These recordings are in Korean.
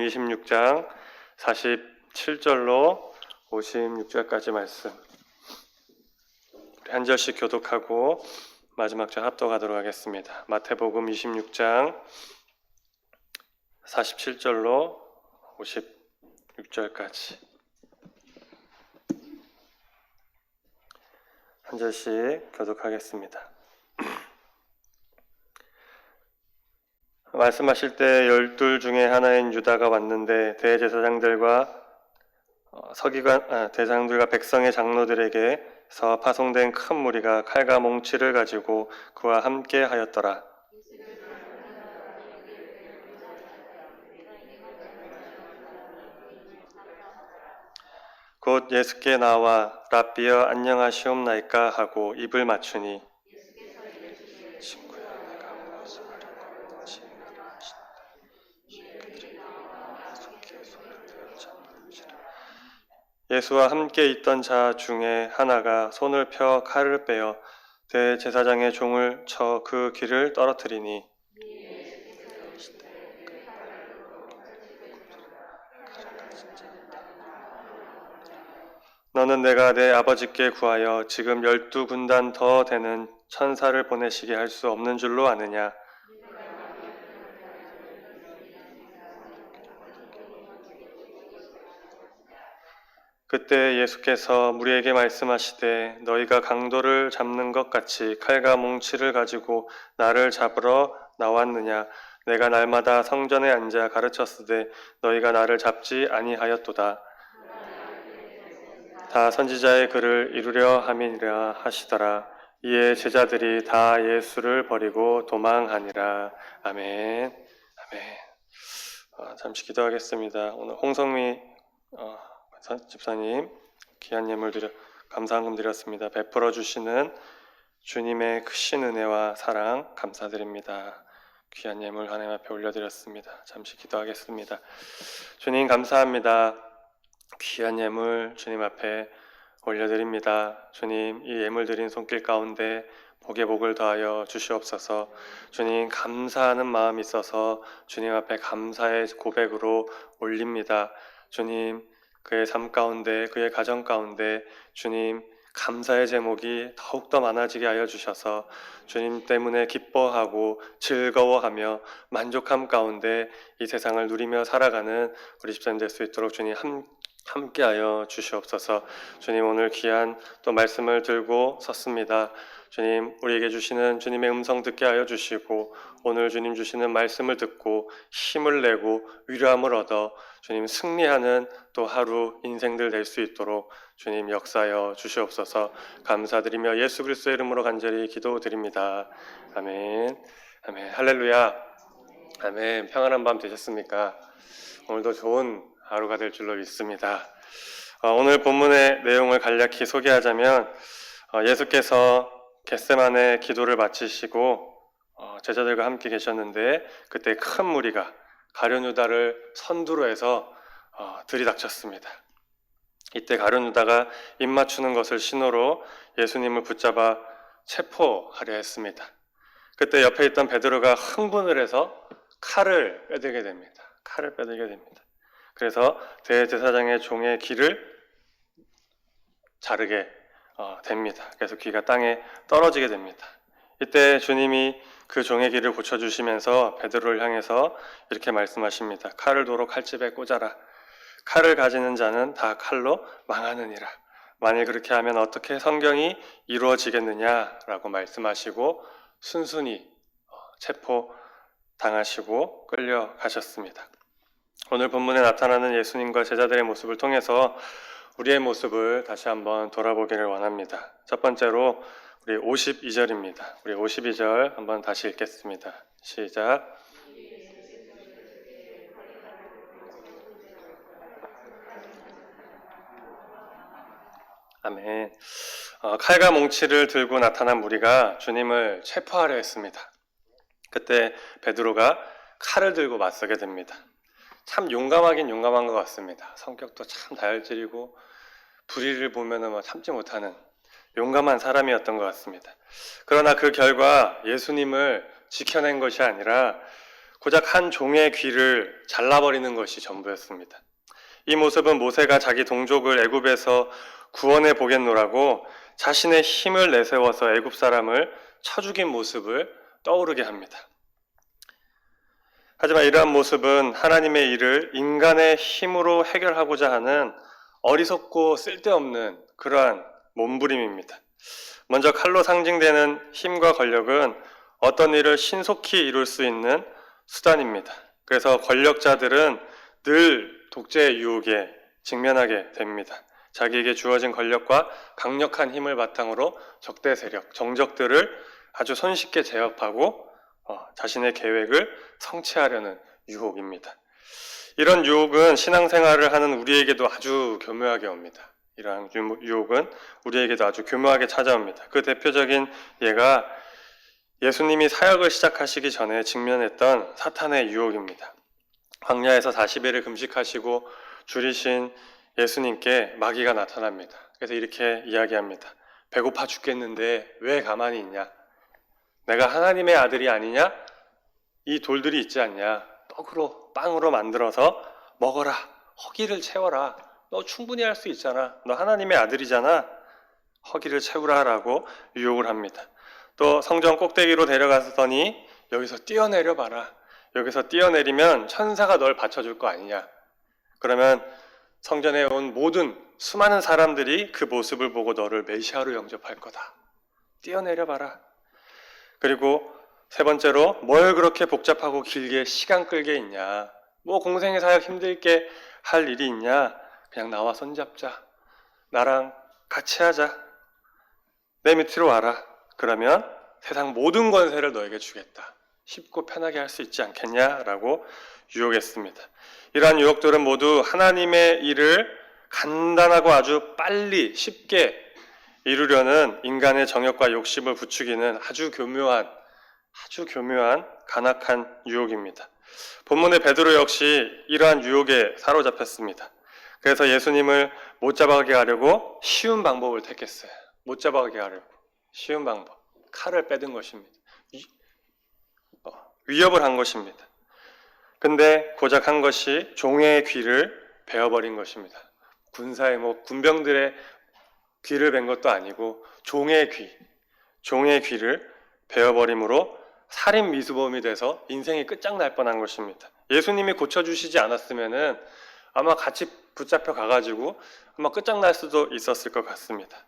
26장 47절로 56절까지 말씀 한 절씩 교독하고 마지막 절 합독하도록 하겠습니다. 마태복음 26장 47절로 56절까지 한 절씩 교독하겠습니다. 말씀하실 때 12 중에 하나인 유다가 왔는데 대제사장들과 대장들과 백성의 장로들에게서 파송된 큰 무리가 칼과 몽치를 가지고 그와 함께 하였더라. 곧 예수께 나와 랍비여 안녕하시옵나이까 하고 입을 맞추니 예수와 함께 있던 자 중에 하나가 손을 펴 칼을 빼어 대제사장의 종을 쳐 그 귀를 떨어뜨리니 너는 내가 내 아버지께 구하여 지금 12군단 더 되는 천사를 보내시게 할 수 없는 줄로 아느냐? 그때 예수께서 무리에게 말씀하시되 너희가 강도를 잡는 것 같이 칼과 몽치를 가지고 나를 잡으러 나왔느냐? 내가 날마다 성전에 앉아 가르쳤으되 너희가 나를 잡지 아니하였도다. 다 선지자의 글을 이루려 함이라 하시더라. 이에 제자들이 다 예수를 버리고 도망하니라. 아멘. 아멘. 잠시 기도하겠습니다. 오늘 홍성미 집사님 귀한 예물 감사한금 드렸습니다. 베풀어 주시는 주님의 크신 은혜와 사랑 감사드립니다. 귀한 예물 하나님 앞에 올려드렸습니다. 잠시 기도하겠습니다. 주님 감사합니다. 귀한 예물 주님 앞에 올려드립니다. 주님 이 예물 드린 손길 가운데 복에 복을 더하여 주시옵소서. 주님 감사하는 마음이 있어서 주님 앞에 감사의 고백으로 올립니다. 주님 그의 삶 가운데 그의 가정 가운데 주님 감사의 제목이 더욱더 많아지게 하여 주셔서 주님 때문에 기뻐하고 즐거워하며 만족함 가운데 이 세상을 누리며 살아가는 우리 집사님 될 수 있도록 주님 함께하여 주시옵소서. 주님 오늘 귀한 또 말씀을 들고 섰습니다. 주님 우리에게 주시는 주님의 음성 듣게 하여 주시고 오늘 주님 주시는 말씀을 듣고 힘을 내고 위로함을 얻어 주님 승리하는 또 하루 인생들 될 수 있도록 주님 역사하여 주시옵소서. 감사드리며 예수 그리스도의 이름으로 간절히 기도드립니다. 아멘. 아멘. 할렐루야. 아멘. 평안한 밤 되셨습니까? 오늘도 좋은 하루가 될 줄로 믿습니다. 오늘 본문의 내용을 간략히 소개하자면 예수께서 겟세마네 기도를 마치시고 제자들과 함께 계셨는데 그때 큰 무리가 가룟 유다를 선두로 해서 들이닥쳤습니다. 이때 가룟 유다가 입 맞추는 것을 신호로 예수님을 붙잡아 체포하려 했습니다. 그때 옆에 있던 베드로가 흥분을 해서 칼을 빼들게 됩니다. 그래서 대제사장의 종의 귀를 자르게 됩니다. 그래서 귀가 땅에 떨어지게 됩니다. 이때 주님이 그 종의 귀를 고쳐주시면서 베드로를 향해서 이렇게 말씀하십니다. 칼을 도로 칼집에 꽂아라. 칼을 가지는 자는 다 칼로 망하느니라. 만일 그렇게 하면 어떻게 성경이 이루어지겠느냐라고 말씀하시고 순순히 체포당하시고 끌려가셨습니다. 오늘 본문에 나타나는 예수님과 제자들의 모습을 통해서 우리의 모습을 다시 한번 돌아보기를 원합니다. 첫 번째로 우리 52절입니다. 우리 52절 한번 다시 읽겠습니다. 시작. 아멘. 칼과 몽치를 들고 나타난 무리가 주님을 체포하려 했습니다. 그때 베드로가 칼을 들고 맞서게 됩니다. 참 용감하긴 용감한 것 같습니다. 성격도 참 다혈질이고 불의를 보면은 참지 못하는 용감한 사람이었던 것 같습니다. 그러나 그 결과 예수님을 지켜낸 것이 아니라 고작 한 종의 귀를 잘라버리는 것이 전부였습니다. 이 모습은 모세가 자기 동족을 애굽에서 구원해 보겠노라고 자신의 힘을 내세워서 애굽 사람을 쳐 죽인 모습을 떠오르게 합니다. 하지만 이러한 모습은 하나님의 일을 인간의 힘으로 해결하고자 하는 어리석고 쓸데없는 그러한 몸부림입니다. 먼저 칼로 상징되는 힘과 권력은 어떤 일을 신속히 이룰 수 있는 수단입니다. 그래서 권력자들은 늘 독재의 유혹에 직면하게 됩니다. 자기에게 주어진 권력과 강력한 힘을 바탕으로 적대 세력, 정적들을 아주 손쉽게 제압하고 자신의 계획을 성취하려는 유혹입니다. 이런 유혹은 신앙생활을 하는 우리에게도 아주 교묘하게 옵니다. 이러한 유혹은 우리에게도 아주 교묘하게 찾아옵니다. 그 대표적인 예가 예수님이 사역을 시작하시기 전에 직면했던 사탄의 유혹입니다. 광야에서 40일을 금식하시고 줄이신 예수님께 마귀가 나타납니다. 그래서 이렇게 이야기합니다. 배고파 죽겠는데 왜 가만히 있냐? 내가 하나님의 아들이 아니냐? 이 돌들이 있지 않냐? 빵으로 만들어서 먹어라. 허기를 채워라. 너 충분히 할 수 있잖아. 너 하나님의 아들이잖아. 허기를 채우라라고 유혹을 합니다. 또 성전 꼭대기로 데려가서더니 여기서 뛰어내려 봐라. 여기서 뛰어내리면 천사가 널 받쳐줄 거 아니냐. 그러면 성전에 온 모든 수많은 사람들이 그 모습을 보고 너를 메시아로 영접할 거다. 뛰어내려 봐라. 그리고 세 번째로 뭘 그렇게 복잡하고 길게 시간 끌게 있냐. 뭐 공생의 사역 힘들게 할 일이 있냐. 그냥 나와 손잡자. 나랑 같이 하자. 내 밑으로 와라. 그러면 세상 모든 권세를 너에게 주겠다. 쉽고 편하게 할 수 있지 않겠냐라고 유혹했습니다. 이러한 유혹들은 모두 하나님의 일을 간단하고 아주 빨리 쉽게 이루려는 인간의 정욕과 욕심을 부추기는 아주 교묘한 간악한 유혹입니다. 본문의 베드로 역시 이러한 유혹에 사로잡혔습니다. 그래서 예수님을 못 잡아가게 하려고 쉬운 방법을 택했어요. 못 잡아가게 하려고 쉬운 방법, 칼을 빼든 것입니다. 위협을 한 것입니다. 근데 고작 한 것이 종의 귀를 베어버린 것입니다. 군사의 군병들의 귀를 벤 것도 아니고 종의 귀를 베어버림으로 살인 미수범이 돼서 인생이 끝장날 뻔한 것입니다. 예수님이 고쳐주시지 않았으면은 아마 같이 붙잡혀 가가지고 아마 끝장날 수도 있었을 것 같습니다.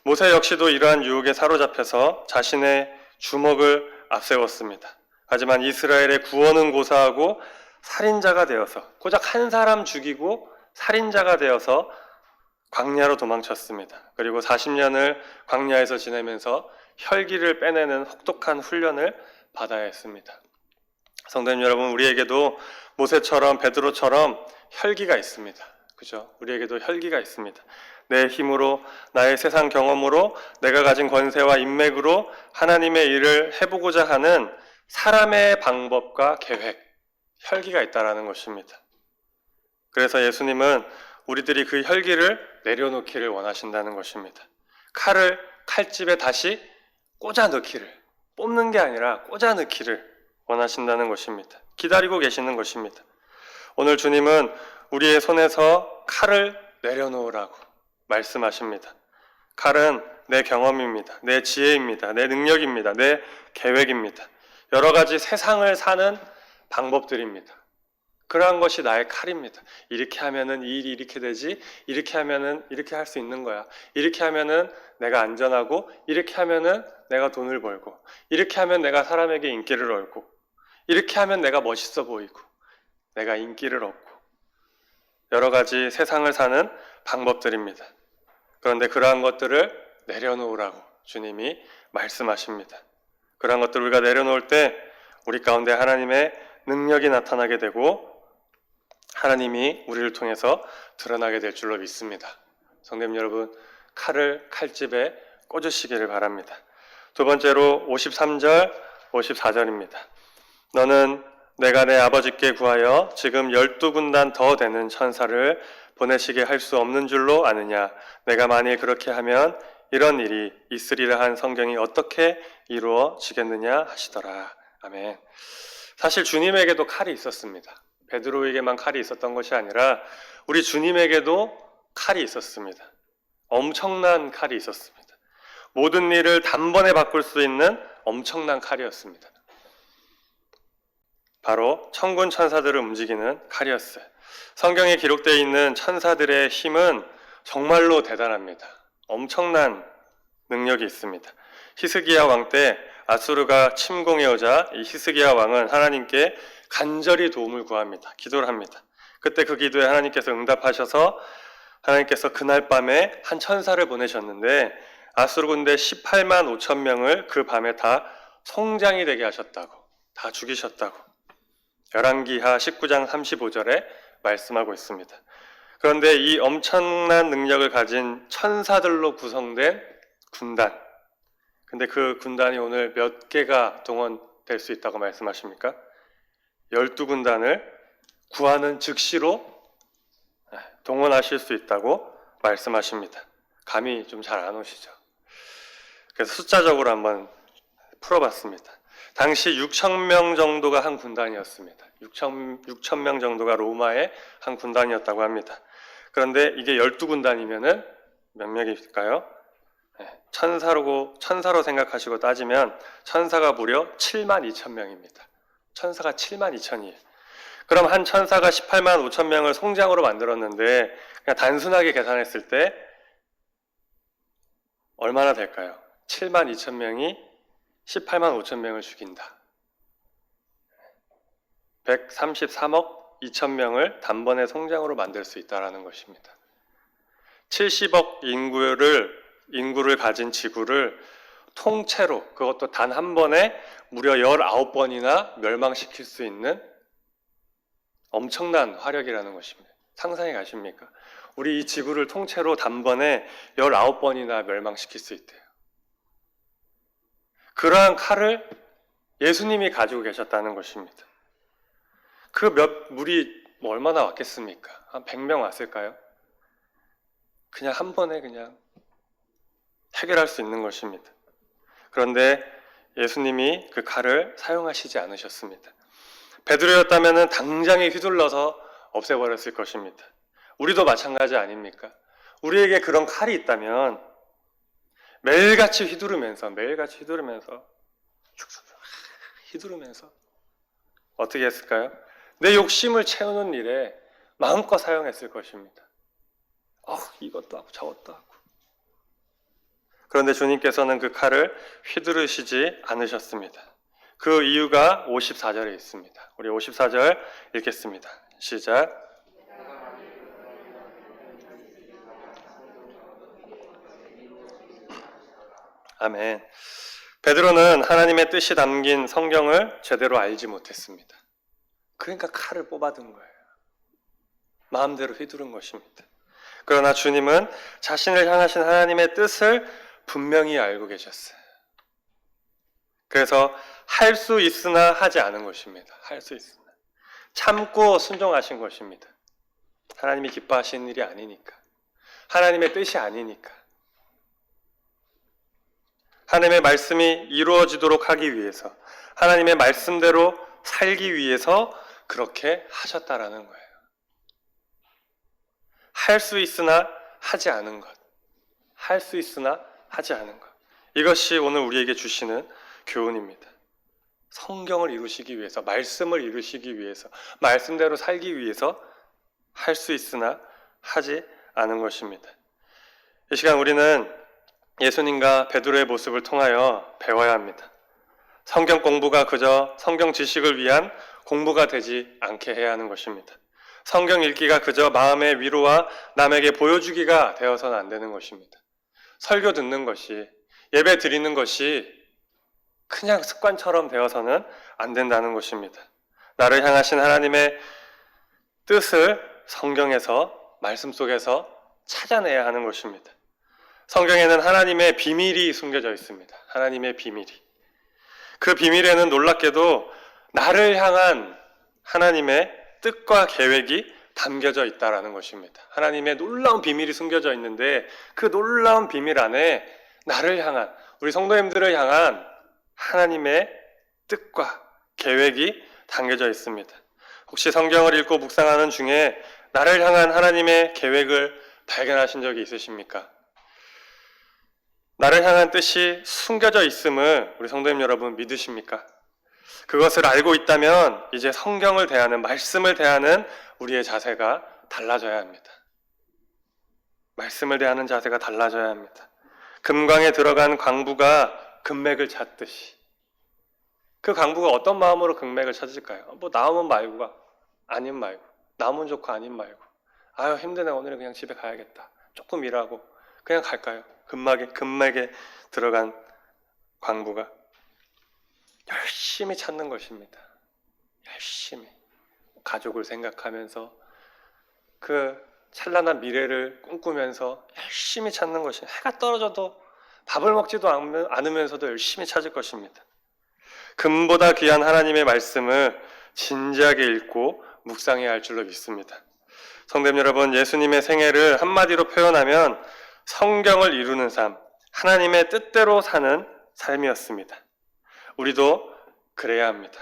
모세 역시도 이러한 유혹에 사로잡혀서 자신의 주먹을 앞세웠습니다. 하지만 이스라엘의 구원은 고사하고 살인자가 되어서 고작 한 사람 죽이고 살인자가 되어서 광야로 도망쳤습니다. 그리고 40년을 광야에서 지내면서 혈기를 빼내는 혹독한 훈련을 받아야 했습니다. 성도님 여러분, 우리에게도 모세처럼 베드로처럼 혈기가 있습니다. 그죠? 우리에게도 혈기가 있습니다. 내 힘으로, 나의 세상 경험으로, 내가 가진 권세와 인맥으로 하나님의 일을 해보고자 하는 사람의 방법과 계획, 혈기가 있다는 것입니다. 그래서 예수님은 우리들이 그 혈기를 내려놓기를 원하신다는 것입니다. 칼을 칼집에 다시 꽂아 넣기를, 뽑는 게 아니라 꽂아 넣기를 원하신다는 것입니다. 기다리고 계시는 것입니다. 오늘 주님은 우리의 손에서 칼을 내려놓으라고 말씀하십니다. 칼은 내 경험입니다. 내 지혜입니다. 내 능력입니다. 내 계획입니다. 여러 가지 세상을 사는 방법들입니다. 그러한 것이 나의 칼입니다. 이렇게 하면은 이 일이 이렇게 되지, 이렇게 하면은 이렇게 할 수 있는 거야. 이렇게 하면은 내가 안전하고, 이렇게 하면은 내가 돈을 벌고, 이렇게 하면 내가 사람에게 인기를 얻고, 이렇게 하면 내가 멋있어 보이고, 내가 인기를 얻고, 여러 가지 세상을 사는 방법들입니다. 그런데 그러한 것들을 내려놓으라고 주님이 말씀하십니다. 그러한 것들을 우리가 내려놓을 때 우리 가운데 하나님의 능력이 나타나게 되고 하나님이 우리를 통해서 드러나게 될 줄로 믿습니다. 성도님 여러분, 칼을 칼집에 꽂으시기를 바랍니다. 두 번째로 53절, 54절입니다. 너는 내가 내 아버지께 구하여 지금 12군단 더 되는 천사를 보내시게 할 수 없는 줄로 아느냐. 내가 만일 그렇게 하면 이런 일이 있으리라 한 성경이 어떻게 이루어지겠느냐 하시더라. 아멘. 사실 주님에게도 칼이 있었습니다. 베드로에게만 칼이 있었던 것이 아니라 우리 주님에게도 칼이 있었습니다. 엄청난 칼이 있었습니다. 모든 일을 단번에 바꿀 수 있는 엄청난 칼이었습니다. 바로 천군 천사들을 움직이는 칼이었어요. 성경에 기록되어 있는 천사들의 힘은 정말로 대단합니다. 엄청난 능력이 있습니다. 히스기야 왕 때 아수르가 침공해 오자 이 히스기야 왕은 하나님께 간절히 도움을 구합니다. 기도를 합니다. 그때 그 기도에 하나님께서 응답하셔서 하나님께서 그날 밤에 한 천사를 보내셨는데 아수르 군대 18만 5천 명을 그 밤에 다 송장이 되게 하셨다고, 다 죽이셨다고 열왕기하 19장 35절에 말씀하고 있습니다. 그런데 이 엄청난 능력을 가진 천사들로 구성된 군단, 근데 그 군단이 오늘 몇 개가 동원될 수 있다고 말씀하십니까? 12군단을 구하는 즉시로 동원하실 수 있다고 말씀하십니다. 감이 좀 잘 안 오시죠? 그래서 숫자적으로 한번 풀어봤습니다. 당시 6천 명 정도가 한 군단이었습니다. 6천 명 정도가 로마의 한 군단이었다고 합니다. 그런데 이게 12군단이면은 몇 명일까요? 천사로 생각하시고 따지면 천사가 무려 7만 2천 명입니다. 천사가 7만 2천이에요. 그럼 한 천사가 18만 5천 명을 송장으로 만들었는데 그냥 단순하게 계산했을 때 얼마나 될까요? 7만 2천 명이 18만 5천 명을 죽인다. 133억 2천 명을 단번에 송장으로 만들 수 있다는 것입니다. 70억 인구를 가진 지구를 통째로, 그것도 단 한 번에 무려 19번이나 멸망시킬 수 있는 엄청난 화력이라는 것입니다. 상상이 가십니까? 우리 이 지구를 통째로 단번에 19번이나 멸망시킬 수 있대요. 그러한 칼을 예수님이 가지고 계셨다는 것입니다. 그 물이 얼마나 왔겠습니까? 한 100명 왔을까요? 그냥 한 번에 그냥 해결할 수 있는 것입니다. 그런데 예수님이 그 칼을 사용하시지 않으셨습니다. 베드로였다면 당장에 휘둘러서 없애버렸을 것입니다. 우리도 마찬가지 아닙니까? 우리에게 그런 칼이 있다면 매일같이 휘두르면서 어떻게 했을까요? 내 욕심을 채우는 일에 마음껏 사용했을 것입니다. 이것도 하고 저것도 하고. 그런데 주님께서는 그 칼을 휘두르시지 않으셨습니다. 그 이유가 54절에 있습니다. 우리 54절 읽겠습니다. 시작. 아멘. 베드로는 하나님의 뜻이 담긴 성경을 제대로 알지 못했습니다. 그러니까 칼을 뽑아둔 거예요. 마음대로 휘두른 것입니다. 그러나 주님은 자신을 향하신 하나님의 뜻을 분명히 알고 계셨어요. 그래서 할 수 있으나 하지 않은 것입니다. 할 수 있으나. 참고 순종하신 것입니다. 하나님이 기뻐하시는 일이 아니니까. 하나님의 뜻이 아니니까. 하나님의 말씀이 이루어지도록 하기 위해서, 하나님의 말씀대로 살기 위해서 그렇게 하셨다라는 거예요. 할 수 있으나 하지 않은 것. 할 수 있으나 하지 않은 것. 이것이 오늘 우리에게 주시는 교훈입니다. 성경을 이루시기 위해서, 말씀을 이루시기 위해서, 말씀대로 살기 위해서 할 수 있으나 하지 않은 것입니다. 이 시간 우리는 예수님과 베드로의 모습을 통하여 배워야 합니다. 성경 공부가 그저 성경 지식을 위한 공부가 되지 않게 해야 하는 것입니다. 성경 읽기가 그저 마음의 위로와 남에게 보여주기가 되어서는 안 되는 것입니다. 설교 듣는 것이, 예배 드리는 것이 그냥 습관처럼 되어서는 안 된다는 것입니다. 나를 향하신 하나님의 뜻을 성경에서, 말씀 속에서 찾아내야 하는 것입니다. 성경에는 하나님의 비밀이 숨겨져 있습니다. 하나님의 비밀이. 그 비밀에는 놀랍게도 나를 향한 하나님의 뜻과 계획이 담겨져 있다는 것입니다. 하나님의 놀라운 비밀이 숨겨져 있는데 그 놀라운 비밀 안에 나를 향한, 우리 성도님들을 향한 하나님의 뜻과 계획이 담겨져 있습니다. 혹시 성경을 읽고 묵상하는 중에 나를 향한 하나님의 계획을 발견하신 적이 있으십니까? 나를 향한 뜻이 숨겨져 있음을 우리 성도님 여러분 믿으십니까? 그것을 알고 있다면 이제 성경을 대하는, 말씀을 대하는 우리의 자세가 달라져야 합니다. 말씀을 대하는 자세가 달라져야 합니다. 금광에 들어간 광부가 금맥을 찾듯이, 그 광부가 어떤 마음으로 금맥을 찾을까요? 뭐 나오면 말고가 아님 말고, 나오면 좋고 아님 말고, 아유 힘드네 오늘은 그냥 집에 가야겠다, 조금 일하고 그냥 갈까요? 금맥에 들어간 광부가 열심히 찾는 것입니다. 열심히 가족을 생각하면서 그 찬란한 미래를 꿈꾸면서 열심히 찾는 것이, 해가 떨어져도 밥을 먹지도 않으면서도 열심히 찾을 것입니다. 금보다 귀한 하나님의 말씀을 진지하게 읽고 묵상해야 할 줄로 믿습니다. 성도님 여러분, 예수님의 생애를 한마디로 표현하면 성경을 이루는 삶, 하나님의 뜻대로 사는 삶이었습니다. 우리도 그래야 합니다.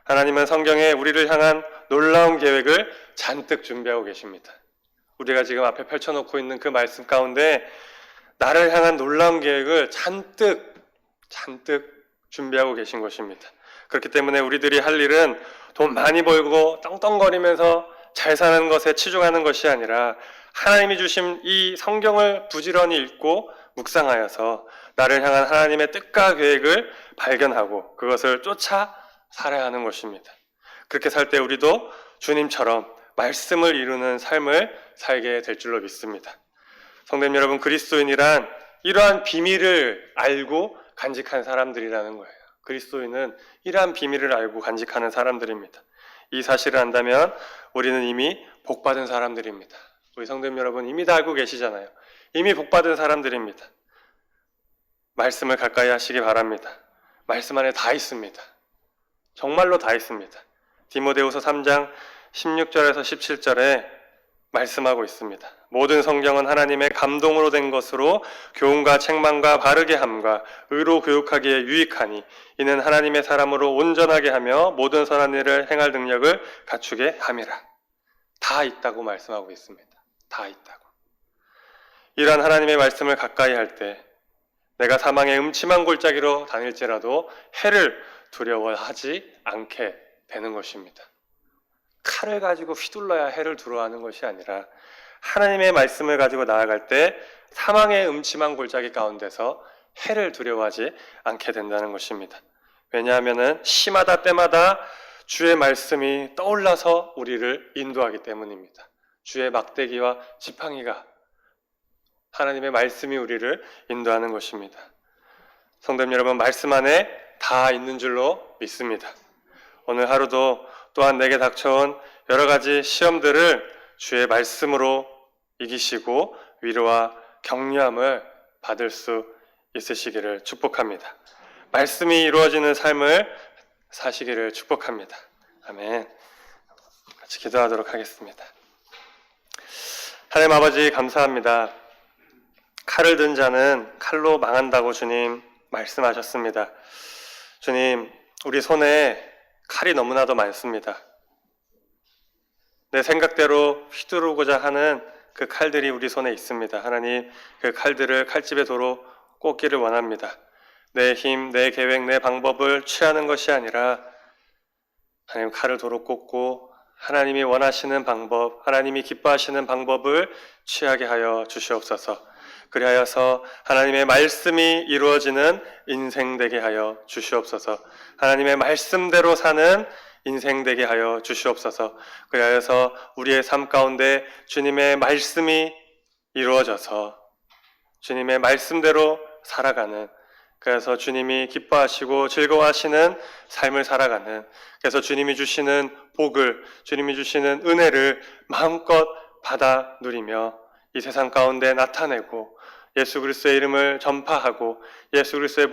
하나님은 성경에 우리를 향한 놀라운 계획을 잔뜩 준비하고 계십니다. 우리가 지금 앞에 펼쳐놓고 있는 그 말씀 가운데 나를 향한 놀라운 계획을 잔뜩 준비하고 계신 것입니다. 그렇기 때문에 우리들이 할 일은 돈 많이 벌고 떵떵거리면서 잘 사는 것에 치중하는 것이 아니라 하나님이 주신 이 성경을 부지런히 읽고 묵상하여서 나를 향한 하나님의 뜻과 계획을 발견하고 그것을 쫓아 살아야 하는 것입니다. 그렇게 살 때 우리도 주님처럼 말씀을 이루는 삶을 살게 될 줄로 믿습니다. 성도님 여러분, 그리스도인이란 이러한 비밀을 알고 간직한 사람들이라는 거예요. 그리스도인은 이러한 비밀을 알고 간직하는 사람들입니다. 이 사실을 안다면 우리는 이미 복받은 사람들입니다. 우리 성도님 여러분, 이미 다 알고 계시잖아요. 이미 복받은 사람들입니다. 말씀을 가까이 하시기 바랍니다. 말씀 안에 다 있습니다. 정말로 다 있습니다. 디모데후서 3장 16절에서 17절에 말씀하고 있습니다. 모든 성경은 하나님의 감동으로 된 것으로 교훈과 책망과 바르게 함과 의로 교육하기에 유익하니 이는 하나님의 사람으로 온전하게 하며 모든 선한 일을 행할 능력을 갖추게 함이라. 다 있다고 말씀하고 있습니다. 다 있다고. 이러한 하나님의 말씀을 가까이 할 때 내가 사망의 음침한 골짜기로 다닐지라도 해를 두려워하지 않게 되는 것입니다. 칼을 가지고 휘둘러야 해를 두려워하는 것이 아니라 하나님의 말씀을 가지고 나아갈 때 사망의 음침한 골짜기 가운데서 해를 두려워하지 않게 된다는 것입니다. 왜냐하면 시마다 때마다 주의 말씀이 떠올라서 우리를 인도하기 때문입니다. 주의 막대기와 지팡이가, 하나님의 말씀이 우리를 인도하는 것입니다. 성도님 여러분, 말씀 안에 다 있는 줄로 믿습니다. 오늘 하루도 또한 내게 닥쳐온 여러 가지 시험들을 주의 말씀으로 이기시고 위로와 격려함을 받을 수 있으시기를 축복합니다. 말씀이 이루어지는 삶을 사시기를 축복합니다. 아멘. 같이 기도하도록 하겠습니다. 하나님 아버지, 감사합니다. 칼을 든 자는 칼로 망한다고 주님 말씀하셨습니다. 주님, 우리 손에 칼이 너무나도 많습니다. 내 생각대로 휘두르고자 하는 그 칼들이 우리 손에 있습니다. 하나님, 그 칼들을 칼집에 도로 꽂기를 원합니다. 내 힘, 내 계획, 내 방법을 취하는 것이 아니라 하나님, 칼을 도로 꽂고 하나님이 원하시는 방법, 하나님이 기뻐하시는 방법을 취하게 하여 주시옵소서. 그리하여서 하나님의 말씀이 이루어지는 인생 되게 하여 주시옵소서. 하나님의 말씀대로 사는 인생 되게 하여 주시옵소서. 그리하여서 우리의 삶 가운데 주님의 말씀이 이루어져서 주님의 말씀대로 살아가는, 그래서 주님이 기뻐하시고 즐거워하시는 삶을 살아가는, 그래서 주님이 주시는 복을, 주님이 주시는 은혜를 마음껏 받아 누리며 이 세상 가운데 나타내고 예수 그리스도의 이름을 전파하고 예수 그리스도의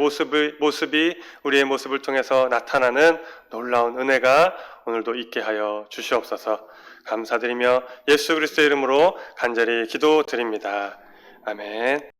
모습이 우리의 모습을 통해서 나타나는 놀라운 은혜가 오늘도 있게 하여 주시옵소서. 감사드리며 예수 그리스도의 이름으로 간절히 기도드립니다. 아멘.